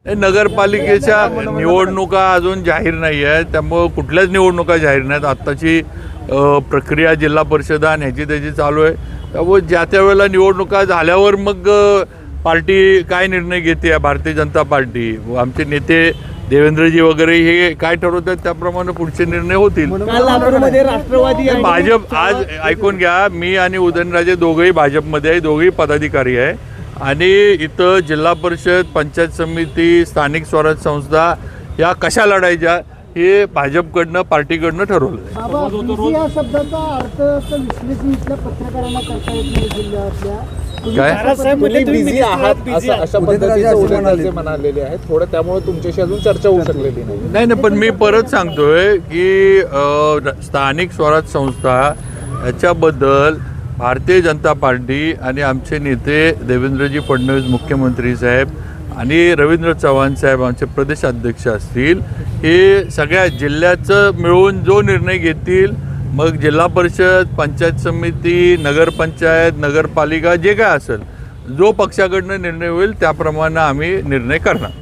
नगरपालिकेच्या निवडणुका अजून जाहीर नाही आहेत, त्यामुळं कुठल्याच निवडणुका जाहीर नाहीत. आत्ताची प्रक्रिया जिल्हा परिषद आणि ह्याची त्याची चालू आहे. त्यामुळे ज्या त्या वेळेला निवडणुका झाल्यावर मग पार्टी काय निर्णय घेते, भारतीय जनता पार्टी आमचे नेते देवेंद्रजी वगैरे हे काय ठरवतात त्याप्रमाणे पुढचे निर्णय होतील. राष्ट्रवादी भाजप आज ऐकून घ्या, मी आणि उदयनराजे दोघंही भाजपमध्ये आहे, दोघेही पदाधिकारी आहे आणि इथं जिल्हा परिषद, पंचायत समिती, स्थानिक स्वराज्य संस्था या कशा लढायच्या हे भाजपकडनं पार्टीकडनं ठरवलं. या शब्दाचा अर्थ विश्लेषण इथल्या पत्रकारांना करता येत नाही जिल्ह्यातल्या. काय अशा पद्धतीचे उदयनराजे म्हणालेले आहेत थोडं, त्यामुळे तुमच्याशी अजून चर्चा होऊ शकलेली नाही. नाही, पण मी परत सांगतोय की स्थानिक स्वराज्य संस्था याच्याबद्दल भारतीय जनता पार्टी आणि आमचे नेते देवेंद्रजी फडणवीस मुख्यमंत्री साहेब आणि रवींद्र चव्हाण साहेब आमचे प्रदेशाध्यक्ष असतील, हे सगळ्या जिल्ह्याचं मिळून जो निर्णय घेतील, मग जिल्हा परिषद, पंचायत समिती, नगरपंचायत, नगरपालिका जे काय असेल, जो पक्षाकडनं निर्णय होईल त्याप्रमाणे आम्ही निर्णय करणार.